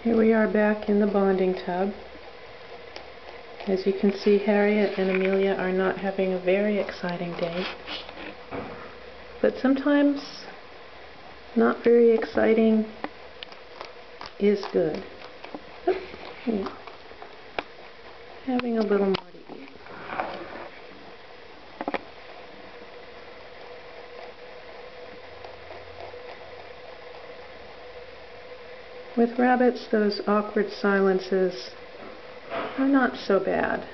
Here we are back in the bonding tub. As you can see, Harriet and Amelia are not having a very exciting day. But sometimes not very exciting is good. Yeah. Having a little more to eat. With rabbits, those awkward silences are not so bad.